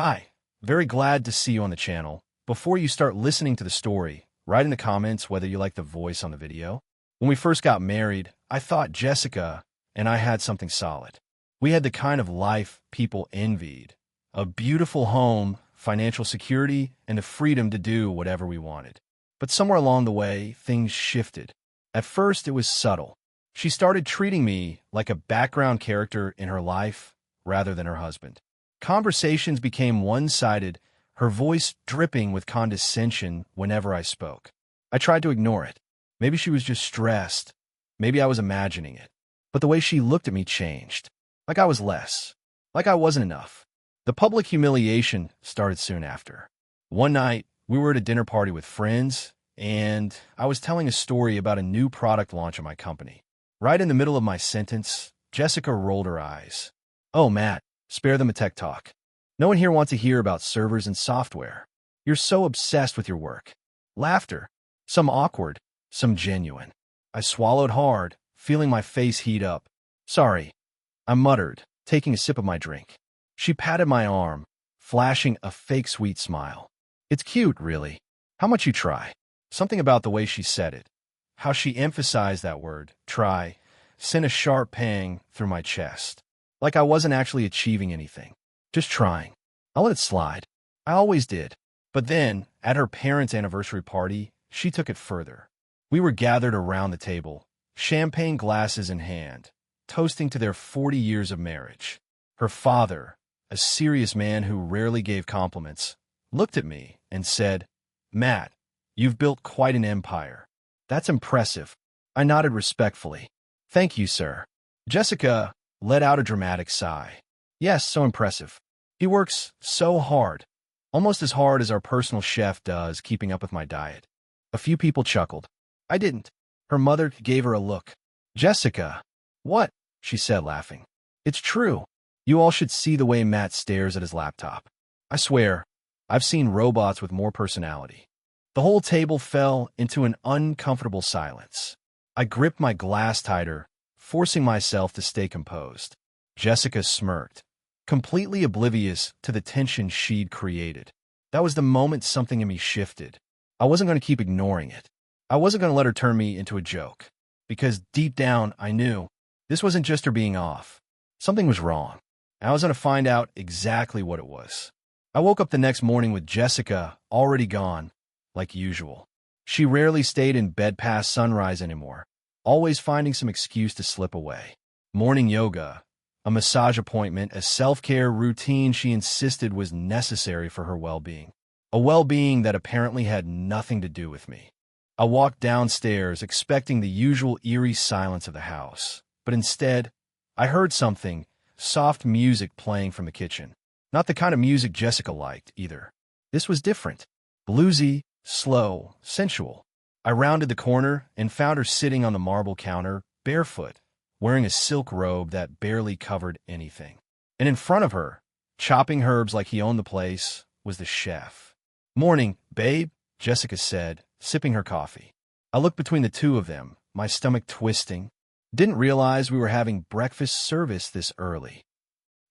Hi, very glad to see you on the channel. Before you start listening to the story, write in the comments whether you like the voice on the video. When we first got married, I thought Jessica and I had something solid. We had the kind of life people envied. A beautiful home, financial security, and the freedom to do whatever we wanted. But somewhere along the way, things shifted. At first, it was subtle. She started treating me like a background character in her life rather than her husband. Conversations became one-sided, her voice dripping with condescension whenever I spoke. I tried to ignore it. Maybe she was just stressed. Maybe I was imagining it. But the way she looked at me changed. Like I was less. Like I wasn't enough. The public humiliation started soon after. One night, we were at a dinner party with friends, and I was telling a story about a new product launch at my company. Right in the middle of my sentence, Jessica rolled her eyes. "Oh, Matt, spare them a tech talk. No one here wants to hear about servers and software. You're so obsessed with your work." Laughter. Some awkward, some genuine. I swallowed hard, feeling my face heat up. "Sorry," I muttered, taking a sip of my drink. She patted my arm, flashing a fake sweet smile. "It's cute, really. How much you try?" Something about the way she said it, how she emphasized that word, try, sent a sharp pang through my chest. Like I wasn't actually achieving anything. Just trying. I let it slide. I always did. But then, at her parents' anniversary party, she took it further. We were gathered around the table, champagne glasses in hand, toasting to their 40 years of marriage. Her father, a serious man who rarely gave compliments, looked at me and said, "Matt, you've built quite an empire. That's impressive." I nodded respectfully. "Thank you, sir." Jessica let out a dramatic sigh. "Yes, so impressive. He works so hard, almost as hard as our personal chef does keeping up with my diet." A few people chuckled. I didn't. Her mother gave her a look. "Jessica." "What?" she said, laughing. "It's true. You all should see the way Matt stares at his laptop. I swear, I've seen robots with more personality." The whole table fell into an uncomfortable silence. I gripped my glass tighter, forcing myself to stay composed. Jessica smirked, completely oblivious to the tension she'd created. That was the moment something in me shifted. I wasn't going to keep ignoring it. I wasn't going to let her turn me into a joke. Because deep down, I knew this wasn't just her being off. Something was wrong. I was going to find out exactly what it was. I woke up the next morning with Jessica already gone, like usual. She rarely stayed in bed past sunrise anymore, always finding some excuse to slip away. Morning yoga, a massage appointment, a self-care routine she insisted was necessary for her well-being. A well-being that apparently had nothing to do with me. I walked downstairs expecting the usual eerie silence of the house, but instead, I heard something, soft music playing from the kitchen. Not the kind of music Jessica liked, either. This was different. Bluesy, slow, sensual. I rounded the corner and found her sitting on the marble counter, barefoot, wearing a silk robe that barely covered anything. And in front of her, chopping herbs like he owned the place, was the chef. "Morning, babe," Jessica said, sipping her coffee. I looked between the two of them, my stomach twisting. Didn't realize we were having breakfast service this early.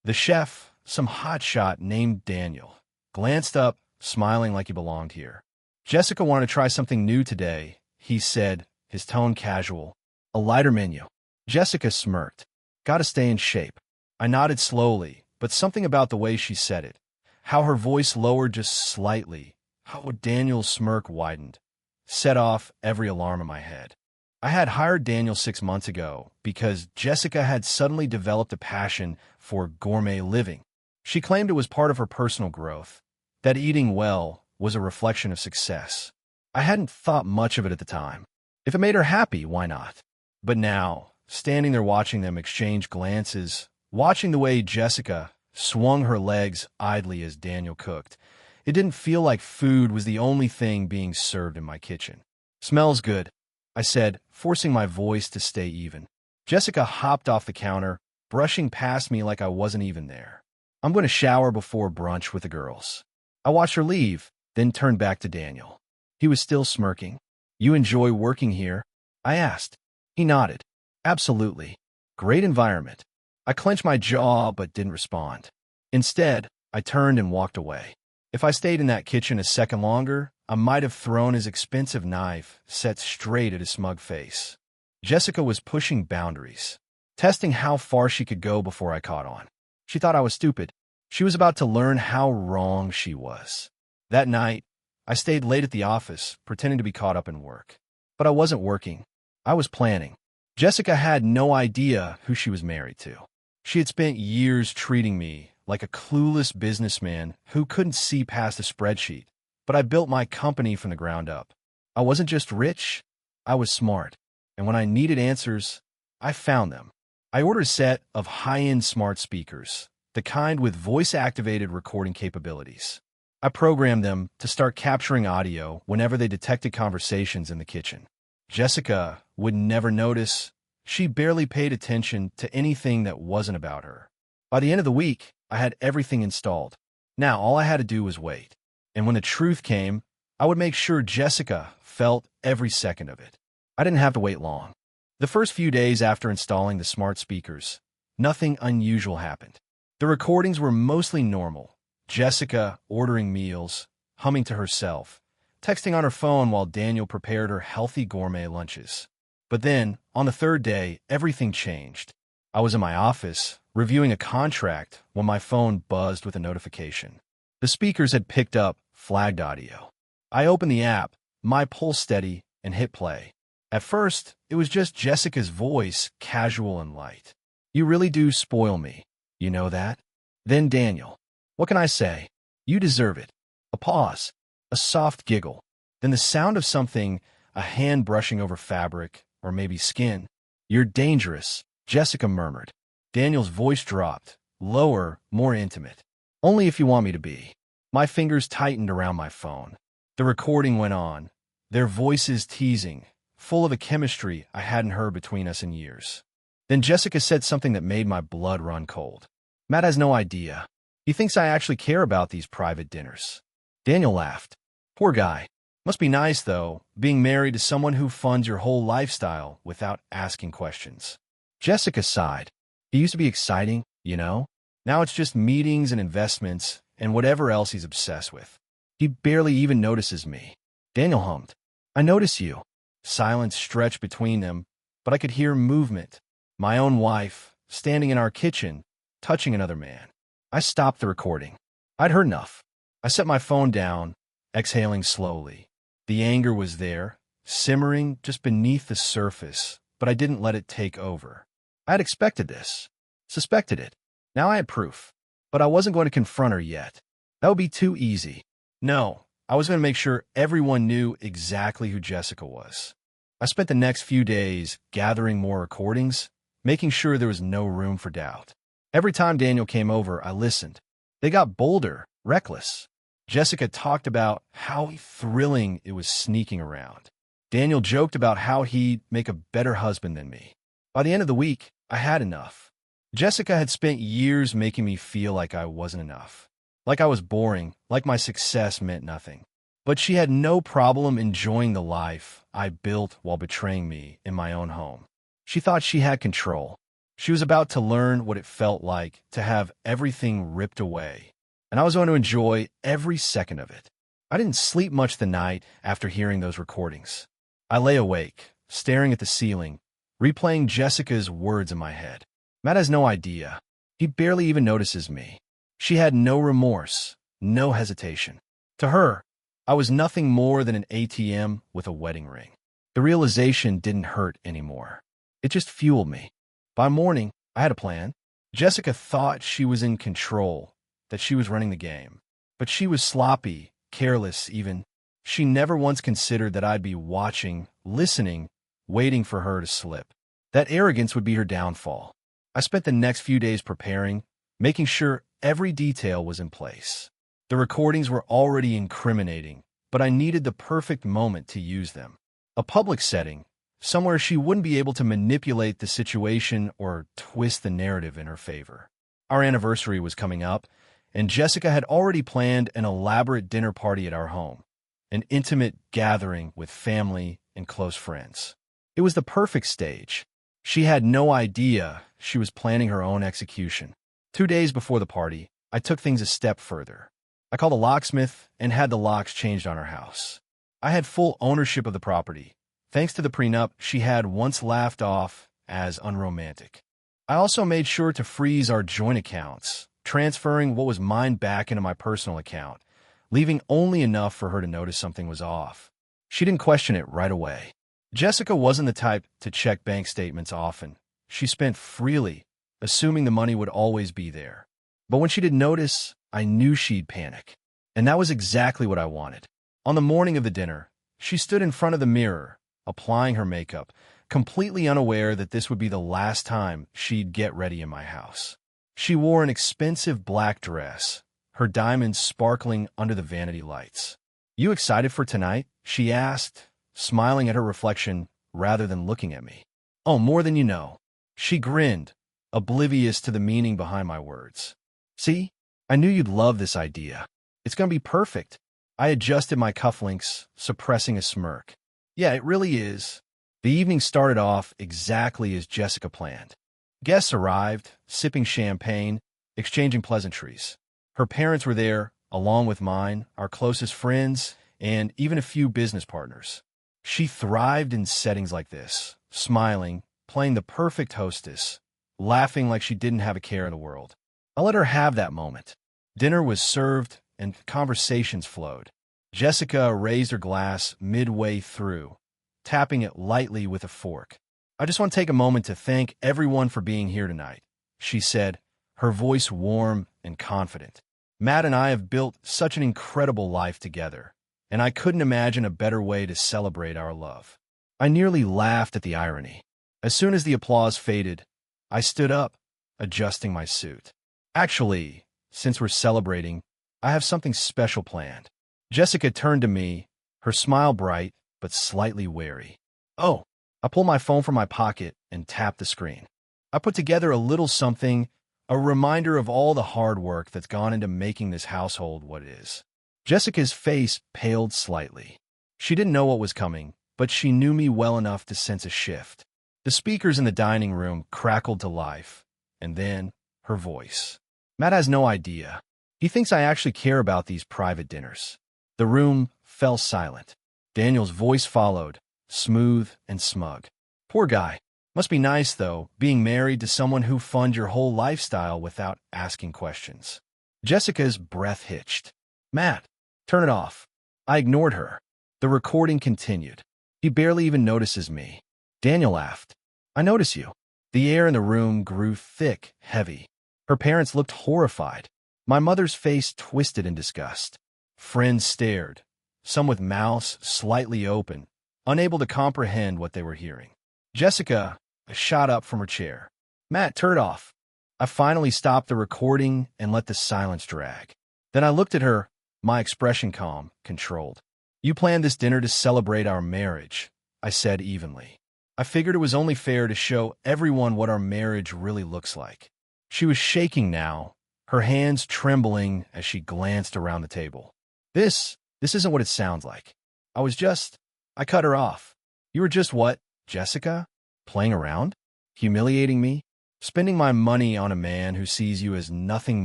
The chef, some hotshot named Daniel, glanced up, smiling like he belonged here. "Jessica wanted to try something new today," he said, his tone casual. "A lighter menu." Jessica smirked. "Gotta stay in shape." I nodded slowly, but something about the way she said it, how her voice lowered just slightly, how Daniel's smirk widened, set off every alarm in my head. I had hired Daniel 6 months ago because Jessica had suddenly developed a passion for gourmet living. She claimed it was part of her personal growth, that eating well was a reflection of success. I hadn't thought much of it at the time. If it made her happy, why not? But now, standing there watching them exchange glances, watching the way Jessica swung her legs idly as Daniel cooked, it didn't feel like food was the only thing being served in my kitchen. "Smells good," I said, forcing my voice to stay even. Jessica hopped off the counter, brushing past me like I wasn't even there. "I'm going to shower before brunch with the girls." I watched her leave, then turned back to Daniel. He was still smirking. "You enjoy working here?" I asked. He nodded. "Absolutely. Great environment." I clenched my jaw but didn't respond. Instead, I turned and walked away. If I stayed in that kitchen a second longer, I might have thrown his expensive knife set straight at his smug face. Jessica was pushing boundaries, testing how far she could go before I caught on. She thought I was stupid. She was about to learn how wrong she was. That night, I stayed late at the office, pretending to be caught up in work. But I wasn't working. I was planning. Jessica had no idea who she was married to. She had spent years treating me like a clueless businessman who couldn't see past a spreadsheet. But I built my company from the ground up. I wasn't just rich, I was smart. And when I needed answers, I found them. I ordered a set of high-end smart speakers, the kind with voice-activated recording capabilities. I programmed them to start capturing audio whenever they detected conversations in the kitchen. Jessica would never notice. She barely paid attention to anything that wasn't about her. By the end of the week, I had everything installed. Now all I had to do was wait. And when the truth came, I would make sure Jessica felt every second of it. I didn't have to wait long. The first few days after installing the smart speakers, nothing unusual happened. The recordings were mostly normal. Jessica ordering meals, humming to herself, texting on her phone while Daniel prepared her healthy gourmet lunches. But then, on the third day, everything changed. I was in my office, reviewing a contract, when my phone buzzed with a notification. The speakers had picked up flagged audio. I opened the app, my pulse steady, and hit play. At first, it was just Jessica's voice, casual and light. "You really do spoil me. You know that?" Then Daniel. "What can I say? You deserve it." A pause, a soft giggle, then the sound of something, a hand brushing over fabric, or maybe skin. "You're dangerous," Jessica murmured. Daniel's voice dropped, lower, more intimate. "Only if you want me to be." My fingers tightened around my phone. The recording went on, their voices teasing, full of a chemistry I hadn't heard between us in years. Then Jessica said something that made my blood run cold. "Matt has no idea. He thinks I actually care about these private dinners." Daniel laughed. "Poor guy. Must be nice, though, being married to someone who funds your whole lifestyle without asking questions." Jessica sighed. "He used to be exciting, you know? Now it's just meetings and investments and whatever else he's obsessed with. He barely even notices me." Daniel hummed. "I notice you." Silence stretched between them, but I could hear movement. My own wife, standing in our kitchen, touching another man. I stopped the recording. I'd heard enough. I set my phone down, exhaling slowly. The anger was there, simmering just beneath the surface, but I didn't let it take over. I had expected this, suspected it. Now I had proof, but I wasn't going to confront her yet. That would be too easy. No, I was going to make sure everyone knew exactly who Jessica was. I spent the next few days gathering more recordings, making sure there was no room for doubt. Every time Daniel came over, I listened. They got bolder, reckless. Jessica talked about how thrilling it was sneaking around. Daniel joked about how he'd make a better husband than me. By the end of the week, I had enough. Jessica had spent years making me feel like I wasn't enough, like I was boring, like my success meant nothing. But she had no problem enjoying the life I built while betraying me in my own home. She thought she had control. She was about to learn what it felt like to have everything ripped away, and I was going to enjoy every second of it. I didn't sleep much the night after hearing those recordings. I lay awake, staring at the ceiling, replaying Jessica's words in my head. "Matt has no idea. He barely even notices me." She had no remorse, no hesitation. To her, I was nothing more than an ATM with a wedding ring. The realization didn't hurt anymore. It just fueled me. By morning, I had a plan. Jessica thought she was in control, that she was running the game. But she was sloppy, careless even. She never once considered that I'd be watching, listening, waiting for her to slip. That arrogance would be her downfall. I spent the next few days preparing, making sure every detail was in place. The recordings were already incriminating, but I needed the perfect moment to use them. A public setting, somewhere she wouldn't be able to manipulate the situation or twist the narrative in her favor. Our anniversary was coming up, and Jessica had already planned an elaborate dinner party at our home, an intimate gathering with family and close friends. It was the perfect stage. She had no idea she was planning her own execution. 2 days before the party, I took things a step further. I called a locksmith and had the locks changed on our house. I had full ownership of the property, thanks to the prenup she had once laughed off as unromantic. I also made sure to freeze our joint accounts, transferring what was mine back into my personal account, leaving only enough for her to notice something was off. She didn't question it right away. Jessica wasn't the type to check bank statements often. She spent freely, assuming the money would always be there. But when she did notice, I knew she'd panic. And that was exactly what I wanted. On the morning of the dinner, she stood in front of the mirror, applying her makeup, completely unaware that this would be the last time she'd get ready in my house. She wore an expensive black dress, her diamonds sparkling under the vanity lights. "You excited for tonight?" she asked, smiling at her reflection rather than looking at me. "Oh, more than you know." She grinned, oblivious to the meaning behind my words. "See? I knew you'd love this idea. It's going to be perfect." I adjusted my cufflinks, suppressing a smirk. "Yeah, it really is." The evening started off exactly as Jessica planned. Guests arrived, sipping champagne, exchanging pleasantries. Her parents were there, along with mine, our closest friends, and even a few business partners. She thrived in settings like this, smiling, playing the perfect hostess, laughing like she didn't have a care in the world. I let her have that moment. Dinner was served, and conversations flowed. Jessica raised her glass midway through, tapping it lightly with a fork. "I just want to take a moment to thank everyone for being here tonight," she said, her voice warm and confident. "Matt and I have built such an incredible life together, and I couldn't imagine a better way to celebrate our love." I nearly laughed at the irony. As soon as the applause faded, I stood up, adjusting my suit. "Actually, since we're celebrating, I have something special planned." Jessica turned to me, her smile bright but slightly wary. "Oh." I pulled my phone from my pocket and tapped the screen. I put together a little something, a reminder of all the hard work that's gone into making this household what it is. Jessica's face paled slightly. She didn't know what was coming, but she knew me well enough to sense a shift. The speakers in the dining room crackled to life, and then her voice. "Matt has no idea. He thinks I actually care about these private dinners." The room fell silent. Daniel's voice followed, smooth and smug. "Poor guy. Must be nice, though, being married to someone who funds your whole lifestyle without asking questions." Jessica's breath hitched. "Matt, turn it off." I ignored her. The recording continued. "He barely even notices me." Daniel laughed. "I notice you." The air in the room grew thick, heavy. Her parents looked horrified. My mother's face twisted in disgust. Friends stared, some with mouths slightly open, unable to comprehend what they were hearing. Jessica shot up from her chair. "Matt, turn it off." I finally stopped the recording and let the silence drag. Then I looked at her, my expression calm, controlled. "You planned this dinner to celebrate our marriage," I said evenly. "I figured it was only fair to show everyone what our marriage really looks like." She was shaking now, her hands trembling as she glanced around the table. This isn't what it sounds like. I cut her off. "You were just what, Jessica? Playing around? Humiliating me? Spending my money on a man who sees you as nothing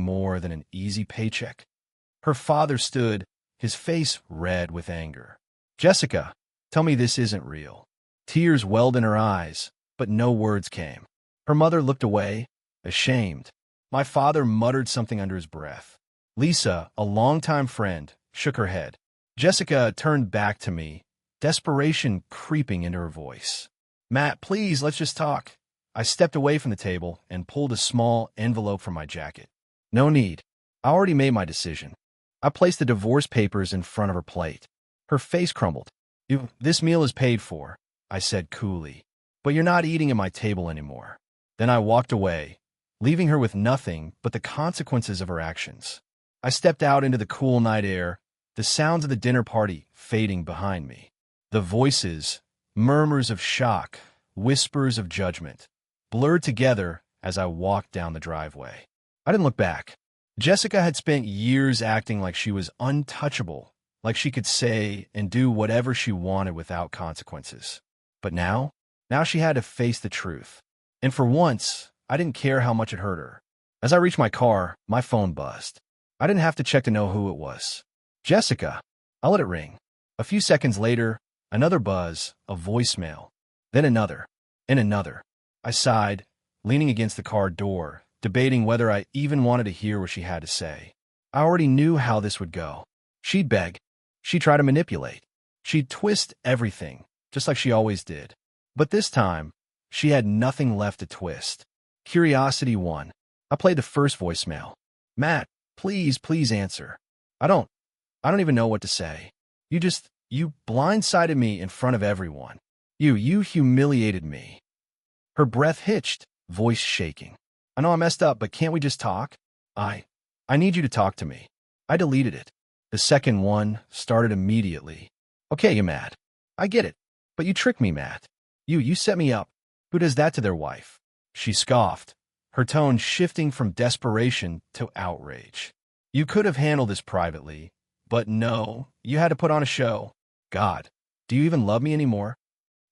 more than an easy paycheck?" Her father stood, his face red with anger. "Jessica, tell me this isn't real." Tears welled in her eyes, but no words came. Her mother looked away, ashamed. My father muttered something under his breath. Lisa, a longtime friend, shook her head. Jessica turned back to me, desperation creeping into her voice. "Matt, please, let's just talk." I stepped away from the table and pulled a small envelope from my jacket. "No need. I already made my decision." I placed the divorce papers in front of her plate. Her face crumbled. This meal is paid for," I said coolly, "but you're not eating at my table anymore." Then I walked away, leaving her with nothing but the consequences of her actions. I stepped out into the cool night air, the sounds of the dinner party fading behind me. The voices, murmurs of shock, whispers of judgment, blurred together as I walked down the driveway. I didn't look back. Jessica had spent years acting like she was untouchable, like she could say and do whatever she wanted without consequences. But now she had to face the truth. And for once, I didn't care how much it hurt her. As I reached my car, my phone buzzed. I didn't have to check to know who it was. Jessica. I let it ring. A few seconds later, another buzz, a voicemail. Then another, and another. I sighed, leaning against the car door, debating whether I even wanted to hear what she had to say. I already knew how this would go. She'd beg. She'd try to manipulate. She'd twist everything, just like she always did. But this time, she had nothing left to twist. Curiosity won. I played the first voicemail. Matt, please answer. I don't even know what to say. You blindsided me in front of everyone. You humiliated me. Her breath hitched, voice shaking. I know I messed up, but can't we just talk? I need you to talk to me. I deleted it. The second one started immediately. Okay, you're mad. I get it. But you tricked me, Matt. You set me up. Who does that to their wife? She scoffed, her tone shifting from desperation to outrage. You could have handled this privately, but no, you had to put on a show. God, do you even love me anymore?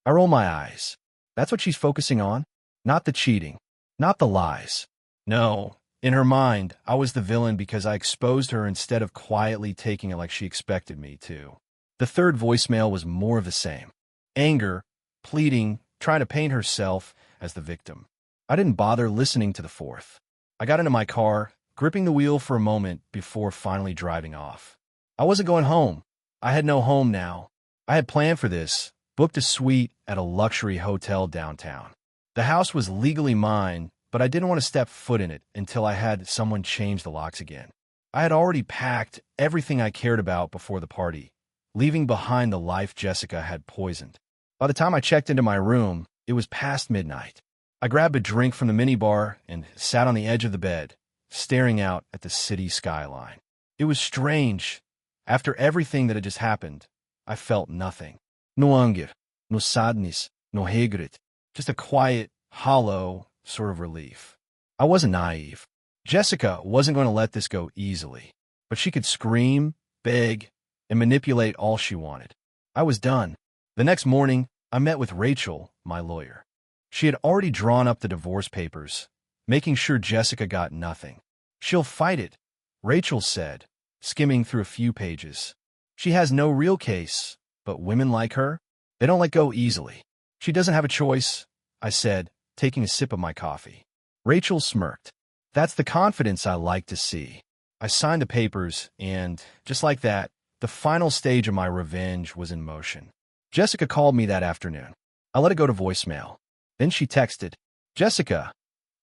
I roll my eyes. That's what she's focusing on? Not the cheating, not the lies. No, in her mind, I was the villain because I exposed her instead of quietly taking it like she expected me to. The third voicemail was more of the same. Anger, pleading, trying to paint herself as the victim. I didn't bother listening to the fourth. I got into my car, gripping the wheel for a moment before finally driving off. I wasn't going home. I had no home now. I had planned for this, booked a suite at a luxury hotel downtown. The house was legally mine, but I didn't want to step foot in it until I had someone change the locks again. I had already packed everything I cared about before the party, leaving behind the life Jessica had poisoned. By the time I checked into my room, it was past midnight. I grabbed a drink from the minibar and sat on the edge of the bed, staring out at the city skyline. It was strange. After everything that had just happened, I felt nothing. No anger, no sadness, no regret. Just a quiet, hollow sort of relief. I wasn't naive. Jessica wasn't going to let this go easily, but she could scream, beg, and manipulate all she wanted. I was done. The next morning, I met with Rachel, my lawyer. She had already drawn up the divorce papers, making sure Jessica got nothing. She'll fight it, Rachel said, skimming through a few pages. She has no real case, but women like her, they don't let go easily. She doesn't have a choice, I said, taking a sip of my coffee. Rachel smirked. That's the confidence I like to see. I signed the papers, and, just like that, the final stage of my revenge was in motion. Jessica called me that afternoon. I let it go to voicemail. Then she texted, Jessica,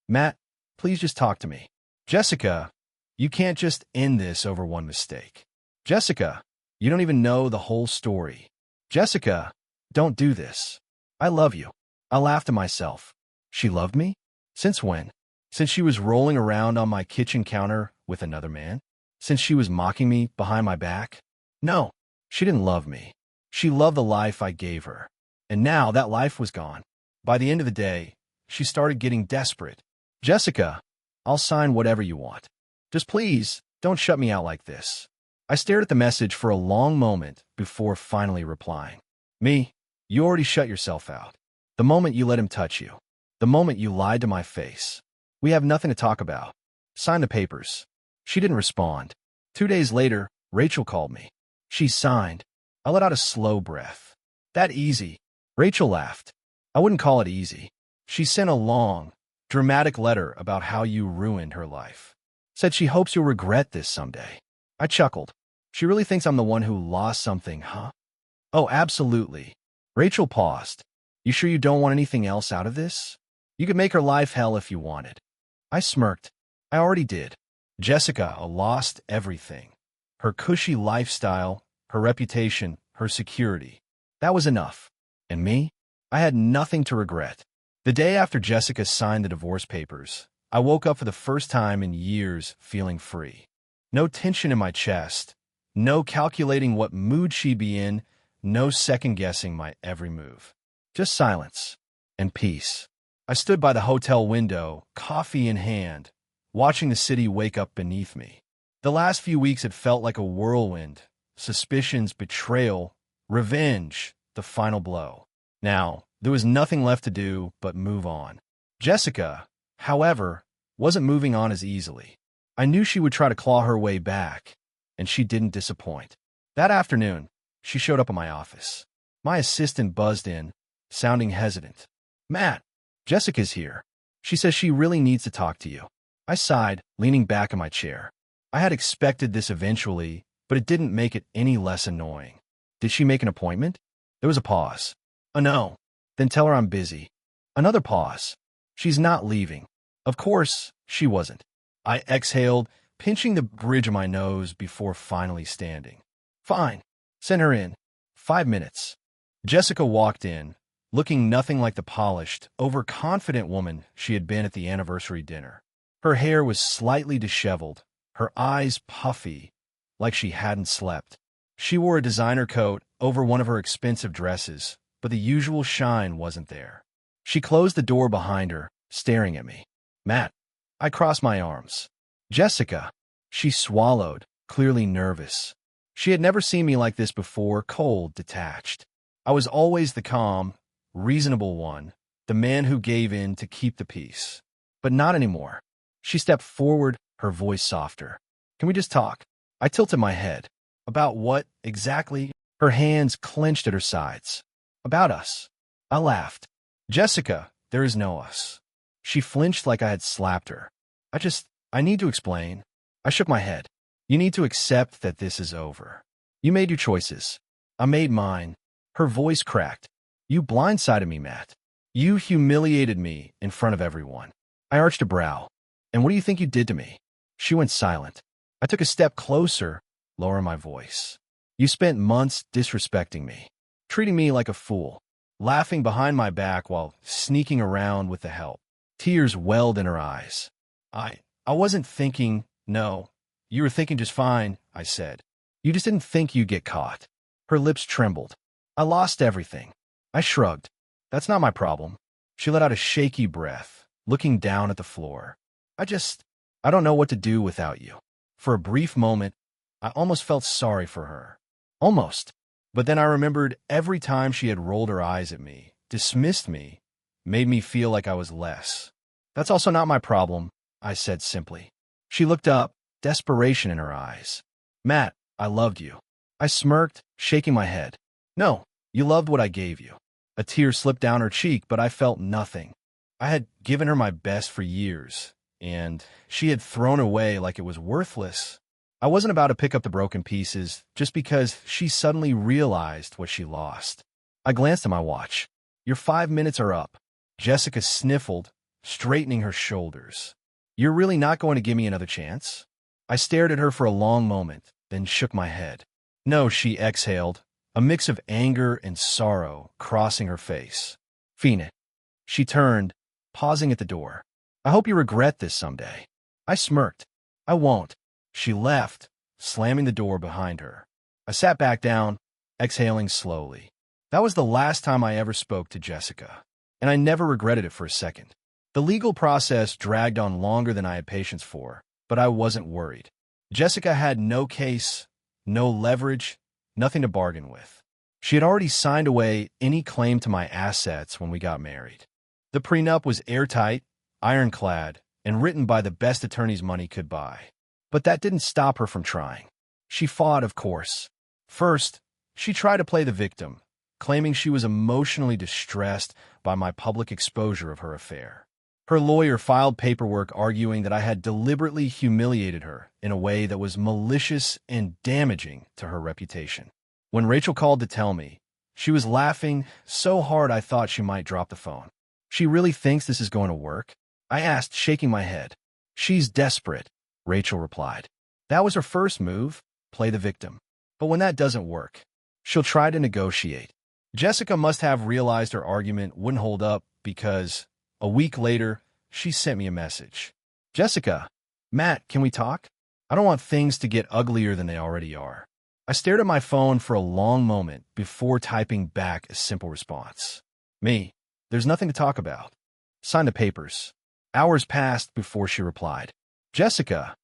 Matt, please just talk to me. Jessica, you can't just end this over one mistake. Jessica, you don't even know the whole story. Jessica, don't do this. I love you. I laughed to myself. She loved me? Since when? Since she was rolling around on my kitchen counter with another man? Since she was mocking me behind my back? No, she didn't love me. She loved the life I gave her. And now that life was gone. By the end of the day, she started getting desperate. Jessica, I'll sign whatever you want. Just please, don't shut me out like this. I stared at the message for a long moment before finally replying. Me, you already shut yourself out. The moment you let him touch you. The moment you lied to my face. We have nothing to talk about. Sign the papers. She didn't respond. 2 days later, Rachel called me. She signed. I let out a slow breath. That easy? Rachel laughed. I wouldn't call it easy. She sent a long, dramatic letter about how you ruined her life. Said she hopes you'll regret this someday. I chuckled. She really thinks I'm the one who lost something, huh? Oh, absolutely. Rachel paused. You sure you don't want anything else out of this? You could make her life hell if you wanted. I smirked. I already did. Jessica lost everything. Her cushy lifestyle, her reputation, her security. That was enough. And me? I had nothing to regret. The day after Jessica signed the divorce papers, I woke up for the first time in years feeling free. No tension in my chest, no calculating what mood she'd be in, no second-guessing my every move. Just silence and peace. I stood by the hotel window, coffee in hand, watching the city wake up beneath me. The last few weeks had felt like a whirlwind, suspicions, betrayal, revenge, the final blow. Now, there was nothing left to do but move on. Jessica, however, wasn't moving on as easily. I knew she would try to claw her way back, and she didn't disappoint. That afternoon, she showed up at my office. My assistant buzzed in, sounding hesitant. "Matt, Jessica's here. She says she really needs to talk to you." I sighed, leaning back in my chair. I had expected this eventually, but it didn't make it any less annoying. "Did she make an appointment?" There was a pause. "No." "Then tell her I'm busy." Another pause. "She's not leaving." Of course, she wasn't. I exhaled, pinching the bridge of my nose before finally standing. "Fine. Send her in. 5 minutes." Jessica walked in, looking nothing like the polished, overconfident woman she had been at the anniversary dinner. Her hair was slightly disheveled, her eyes puffy, like she hadn't slept. She wore a designer coat over one of her expensive dresses, but the usual shine wasn't there. She closed the door behind her, staring at me. "Matt." I crossed my arms. "Jessica." She swallowed, clearly nervous. She had never seen me like this before, cold, detached. I was always the calm, reasonable one, the man who gave in to keep the peace. But not anymore. She stepped forward, her voice softer. "Can we just talk?" I tilted my head. "About what, exactly?" Her hands clenched at her sides. "About us." I laughed. "Jessica, there is no us." She flinched like I had slapped her. I need to explain." I shook my head. "You need to accept that this is over. You made your choices. I made mine." Her voice cracked. "You blindsided me, Matt. You humiliated me in front of everyone." I arched a brow. "And what do you think you did to me?" She went silent. I took a step closer, lowering my voice. "You spent months disrespecting me, treating me like a fool, laughing behind my back while sneaking around with the help." Tears welled in her eyes. I wasn't thinking, no. You were thinking just fine," I said. "You just didn't think you'd get caught." Her lips trembled. "I lost everything." I shrugged. "That's not my problem." She let out a shaky breath, looking down at the floor. I don't know what to do without you." For a brief moment, I almost felt sorry for her. Almost. But then I remembered every time she had rolled her eyes at me, dismissed me, made me feel like I was less. "That's also not my problem," I said simply. She looked up, desperation in her eyes. "Matt, I loved you." I smirked, shaking my head. "No, you loved what I gave you." A tear slipped down her cheek, but I felt nothing. I had given her my best for years, and she had thrown away like it was worthless. I wasn't about to pick up the broken pieces just because she suddenly realized what she lost. I glanced at my watch. "Your 5 minutes are up." Jessica sniffled, straightening her shoulders. "You're really not going to give me another chance?" I stared at her for a long moment, then shook my head. "No," she exhaled, a mix of anger and sorrow crossing her face. "Phoenix." She turned, pausing at the door. "I hope you regret this someday." I smirked. "I won't." She left, slamming the door behind her. I sat back down, exhaling slowly. That was the last time I ever spoke to Jessica, and I never regretted it for a second. The legal process dragged on longer than I had patience for, but I wasn't worried. Jessica had no case, no leverage, nothing to bargain with. She had already signed away any claim to my assets when we got married. The prenup was airtight, ironclad, and written by the best attorneys money could buy. But that didn't stop her from trying. She fought, of course. First, she tried to play the victim, claiming she was emotionally distressed by my public exposure of her affair. Her lawyer filed paperwork arguing that I had deliberately humiliated her in a way that was malicious and damaging to her reputation. When Rachel called to tell me, she was laughing so hard I thought she might drop the phone. "She really thinks this is going to work?" I asked, shaking my head. "She's desperate," Rachel replied. "That was her first move, play the victim. But when that doesn't work, she'll try to negotiate." Jessica must have realized her argument wouldn't hold up because, a week later, she sent me a message. "Jessica, Matt, can we talk? I don't want things to get uglier than they already are." I stared at my phone for a long moment before typing back a simple response. "Me, there's nothing to talk about. Sign the papers." Hours passed before she replied. "Jessica,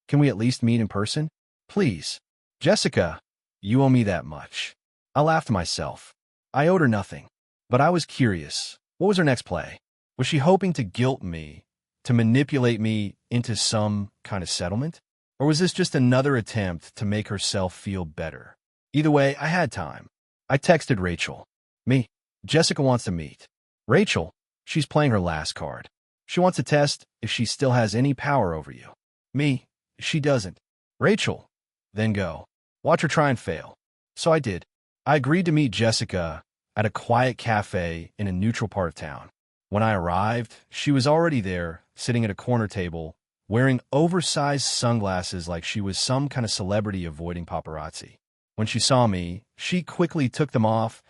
can we at least meet in person? Please." "Jessica, you owe me that much." I laughed to myself. I owed her nothing, but I was curious. What was her next play? Was she hoping to guilt me To manipulate me into some kind of settlement? Or was this just another attempt to make herself feel better? Either way, I had time. I texted Rachel. Me. Jessica wants to meet. Rachel. She's playing her last card. She wants to test if she still has any power over you. Me. She doesn't. Rachel. Then go. Watch her try and fail. So I did. I agreed to meet Jessica at a quiet cafe in a neutral part of town. When I arrived, she was already there, sitting at a corner table, wearing oversized sunglasses like she was some kind of celebrity avoiding paparazzi. When she saw me, she quickly took them off,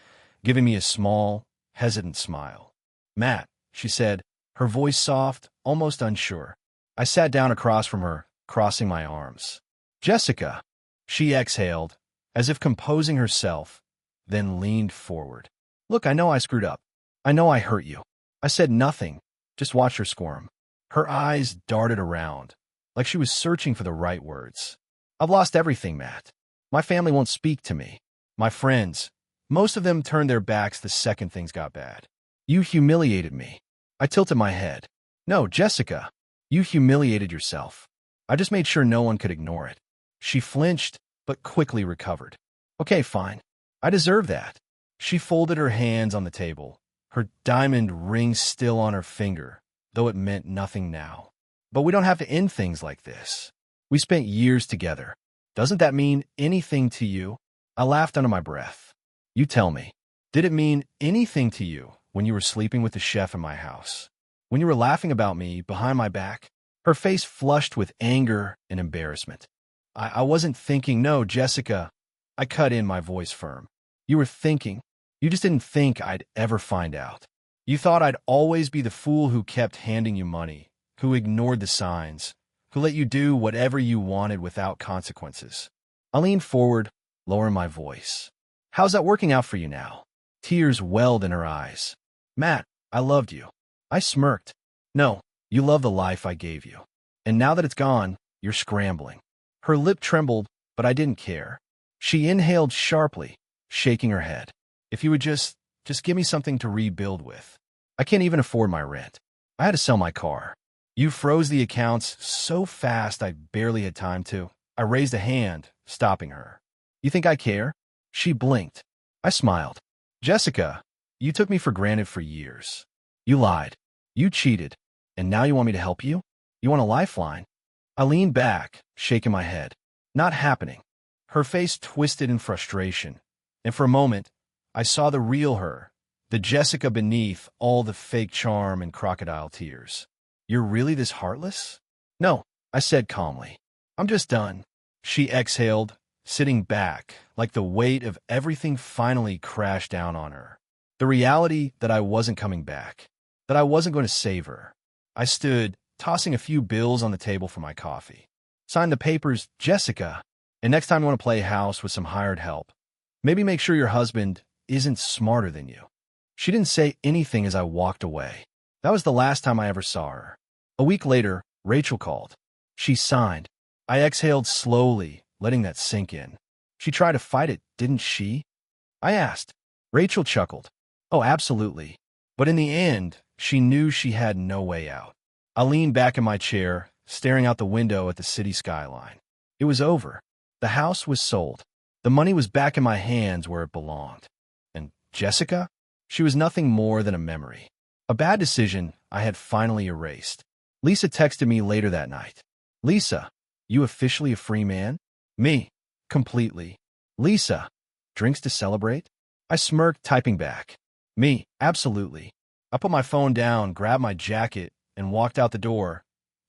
giving me a small, hesitant smile. "Matt," she said, her voice soft, almost unsure. I sat down across from her, crossing my arms. "Jessica," she exhaled, as if composing herself, then leaned forward. "Look, I know I screwed up. I know I hurt you." I said nothing, just watched her squirm. Her eyes darted around, like she was searching for the right words. "I've lost everything, Matt. My family won't speak to me. My friends, most of them turned their backs the second things got bad. You humiliated me." I tilted my head. "No, Jessica, you humiliated yourself. I just made sure no one could ignore it." She flinched, but quickly recovered. "Okay, fine. I deserve that." She folded her hands on the table, her diamond ring still on her finger, though it meant nothing now. "But we don't have to end things like this. We spent years together. Doesn't that mean anything to you?" I laughed under my breath. "You tell me, did it mean anything to you when you were sleeping with the chef in my house? When you were laughing about me behind my back?" Her face flushed with anger and embarrassment. I wasn't thinking, no, Jessica." I cut in, my voice firm. "You were thinking. You just didn't think I'd ever find out. You thought I'd always be the fool who kept handing you money, who ignored the signs, who let you do whatever you wanted without consequences." I leaned forward, lowering my voice. "How's that working out for you now?" Tears welled in her eyes. "Matt, I loved you." I smirked. "No, you love the life I gave you. And now that it's gone, you're scrambling." Her lip trembled, but I didn't care. She inhaled sharply, shaking her head. "If you would just give me something to rebuild with. I can't even afford my rent. I had to sell my car. You froze the accounts so fast I barely had time to." I raised a hand, stopping her. "You think I care?" She blinked. I smiled. "Jessica, you took me for granted for years. You lied. You cheated. And now you want me to help you? You want a lifeline?" I leaned back, shaking my head. "Not happening." Her face twisted in frustration, and for a moment, I saw the real her, the Jessica beneath all the fake charm and crocodile tears. "You're really this heartless?" "No," I said calmly. "I'm just done." She exhaled, sitting back, like the weight of everything finally crashed down on her. The reality that I wasn't coming back, that I wasn't going to save her. I stood, tossing a few bills on the table for my coffee. "Sign the papers, Jessica. And next time you want to play house with some hired help, maybe make sure your husband isn't smarter than you." She didn't say anything as I walked away. That was the last time I ever saw her. A week later, Rachel called. She signed. I exhaled slowly, letting that sink in. "She tried to fight it, didn't she?" I asked. Rachel chuckled. "Oh, absolutely. But in the end, she knew she had no way out." I leaned back in my chair, staring out the window at the city skyline. It was over. The house was sold. The money was back in my hands where it belonged. And Jessica? She was nothing more than a memory. A bad decision I had finally erased. Lisa texted me later that night. "Lisa, you officially a free man?" Me. Completely. "Lisa, drinks to celebrate?" I smirked, typing back. Me. Absolutely. I put my phone down, grabbed my jacket, and walked out the door,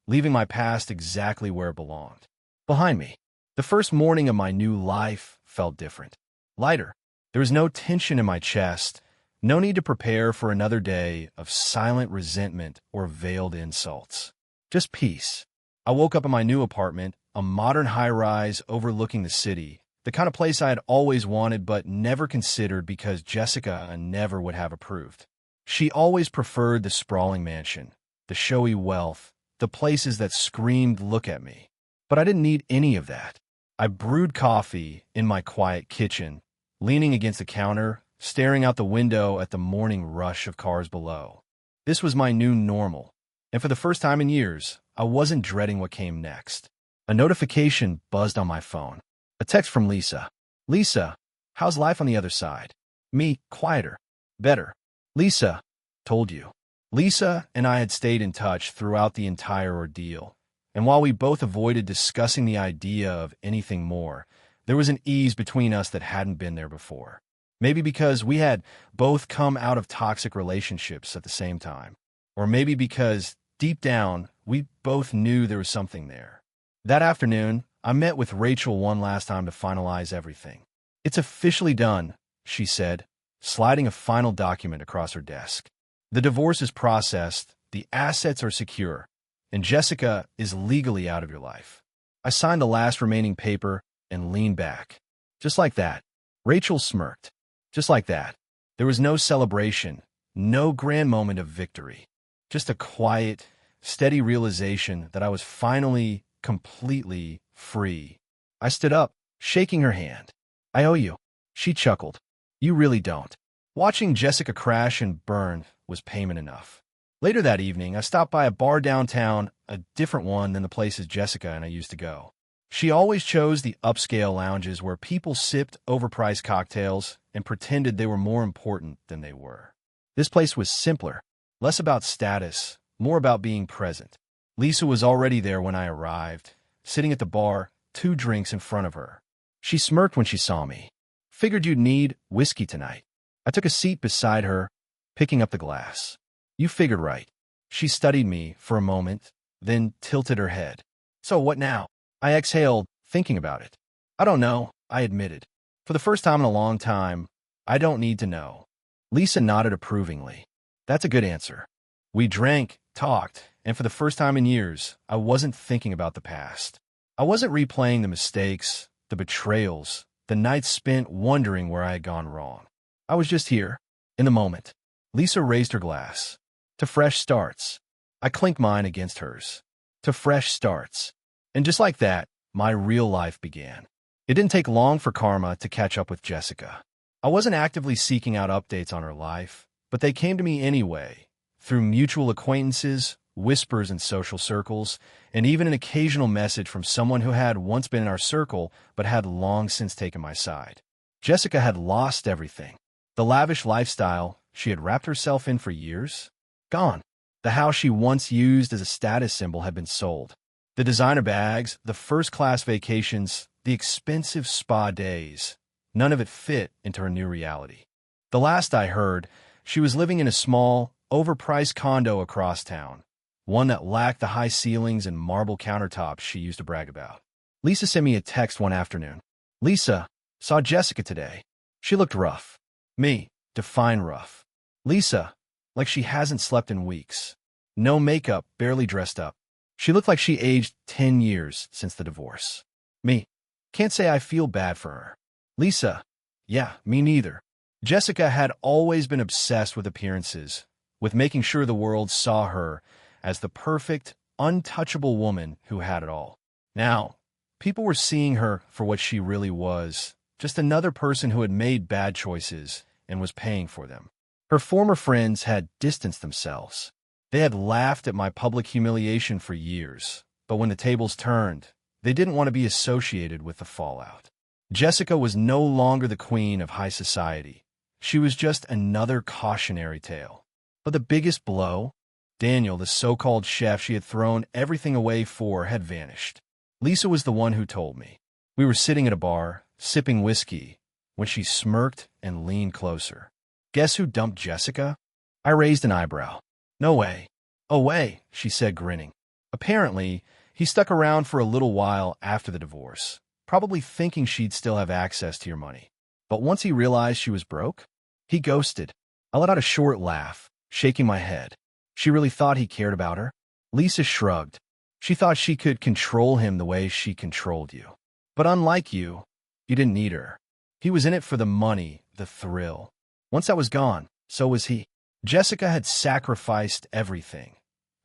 leaving my past exactly where it belonged. Behind me. The first morning of my new life felt different. Lighter. There was no tension in my chest, no need to prepare for another day of silent resentment or veiled insults. Just peace. I woke up in my new apartment, a modern high-rise overlooking the city, the kind of place I had always wanted but never considered because Jessica never would have approved. She always preferred the sprawling mansion, the showy wealth, the places that screamed, "Look at me." But I didn't need any of that. I brewed coffee in my quiet kitchen, leaning against the counter, staring out the window at the morning rush of cars below. This was my new normal, And for the first time in years, I wasn't dreading what came next. A notification buzzed on my phone. A text from Lisa. Lisa, how's life on the other side? Me, quieter. Better. Lisa, told you. Lisa and I had stayed in touch throughout the entire ordeal. And while we both avoided discussing the idea of anything more, there was an ease between us that hadn't been there before. Maybe because we had both come out of toxic relationships at the same time. Or maybe because, deep down, we both knew there was something there. That afternoon, I met with Rachel one last time to finalize everything. It's officially done, she said, sliding a final document across her desk. The divorce is processed, the assets are secure, and Jessica is legally out of your life. I signed the last remaining paper and leaned back. Just like that. Rachel smirked. Just like that. There was no celebration, no grand moment of victory. Just a quiet, steady realization that I was finally, completely free. I stood up, shaking her hand. I owe you. She chuckled. You really don't. Watching Jessica crash and burn was payment enough. Later that evening, I stopped by a bar downtown, a different one than the places Jessica and I used to go. She always chose the upscale lounges where people sipped overpriced cocktails and pretended they were more important than they were. This place was simpler, less about status, more about being present. Lisa was already there when I arrived, sitting at the bar, 2 drinks in front of her. She smirked when she saw me. Figured you'd need whiskey tonight. I took a seat beside her, picking up the glass. You figured right. She studied me for a moment, then tilted her head. So what now? I exhaled, thinking about it. I don't know, I admitted. For the first time in a long time, I don't need to know. Lisa nodded approvingly. That's a good answer. We drank, talked, and for the first time in years, I wasn't thinking about the past. I wasn't replaying the mistakes, the betrayals, the nights spent wondering where I had gone wrong. I was just here, in the moment. Lisa raised her glass. To fresh starts. I clinked mine against hers. To fresh starts. And just like that, my real life began. It didn't take long for karma to catch up with Jessica. I wasn't actively seeking out updates on her life, but they came to me anyway, through mutual acquaintances, whispers in social circles, and even an occasional message from someone who had once been in our circle but had long since taken my side. Jessica had lost everything. The lavish lifestyle she had wrapped herself in for years, gone. The house she once used as a status symbol had been sold. The designer bags, the first-class vacations, the expensive spa days, none of it fit into her new reality. The last I heard, she was living in a small, overpriced condo across town, one that lacked the high ceilings and marble countertops she used to brag about. Lisa sent me a text one afternoon. Lisa, saw Jessica today. She looked rough. Me, define rough. Lisa, like she hasn't slept in weeks. No makeup, barely dressed up. She looked like she aged 10 years since the divorce. Me, can't say I feel bad for her. Lisa, yeah, me neither. Jessica had always been obsessed with appearances, with making sure the world saw her as the perfect, untouchable woman who had it all. Now, people were seeing her for what she really was, just another person who had made bad choices and was paying for them. Her former friends had distanced themselves. They had laughed at my public humiliation for years, but when the tables turned, they didn't want to be associated with the fallout. Jessica was no longer the queen of high society. She was just another cautionary tale. But the biggest blow, Daniel, the so-called chef she had thrown everything away for, had vanished. Lisa was the one who told me. We were sitting at a bar, sipping whiskey, when she smirked and leaned closer. Guess who dumped Jessica? I raised an eyebrow. No way. Oh, way, she said, grinning. Apparently, he stuck around for a little while after the divorce, probably thinking she'd still have access to your money. But once he realized she was broke, he ghosted. I let out a short laugh, shaking my head. She really thought he cared about her? Lisa shrugged. She thought she could control him the way she controlled you. But unlike you didn't need her. He was in it for the money, the thrill. Once that was gone, so was he. Jessica had sacrificed everything.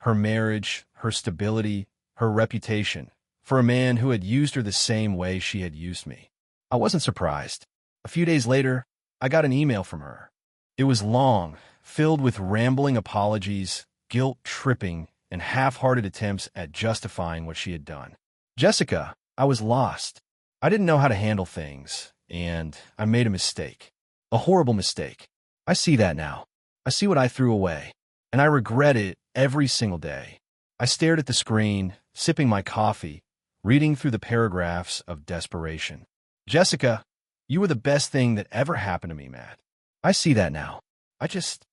Her marriage, her stability, her reputation, for a man who had used her the same way she had used me. I wasn't surprised. A few days later, I got an email from her. It was long, filled with rambling apologies, guilt-tripping, and half-hearted attempts at justifying what she had done. Jessica, I was lost. I didn't know how to handle things, and I made a mistake. A horrible mistake. I see that now. I see what I threw away, and I regret it every single day. I stared at the screen, sipping my coffee, reading through the paragraphs of desperation. Jessica, you were the best thing that ever happened to me, Matt. I see that now. I just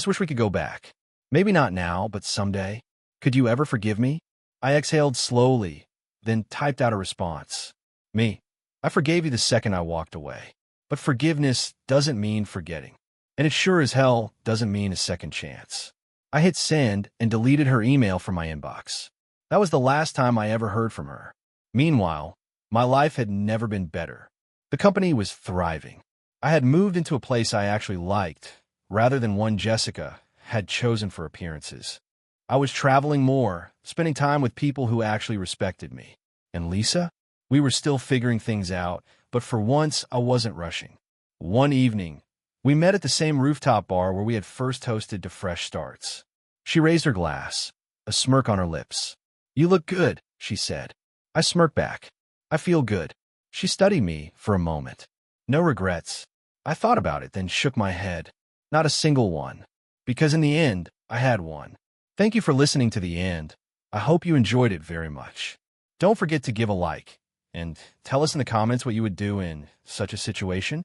wish we could go back. Maybe not now, but someday. Could you ever forgive me? I exhaled slowly, then typed out a response. Me. I forgave you the second I walked away. But forgiveness doesn't mean forgetting. And it sure as hell doesn't mean a second chance. I hit send and deleted her email from my inbox. That was the last time I ever heard from her. Meanwhile, my life had never been better. The company was thriving. I had moved into a place I actually liked, rather than one Jessica had chosen for appearances. I was traveling more, spending time with people who actually respected me. And Lisa? We were still figuring things out, but for once I wasn't rushing. One evening, we met at the same rooftop bar where we had first toasted to fresh starts. She raised her glass, a smirk on her lips. You look good, she said. I smirked back. I feel good. She studied me for a moment. No regrets. I thought about it, then shook my head. Not a single one. Because in the end, I had one. Thank you for listening to the end. I hope you enjoyed it very much. Don't forget to give a like, and tell us in the comments what you would do in such a situation.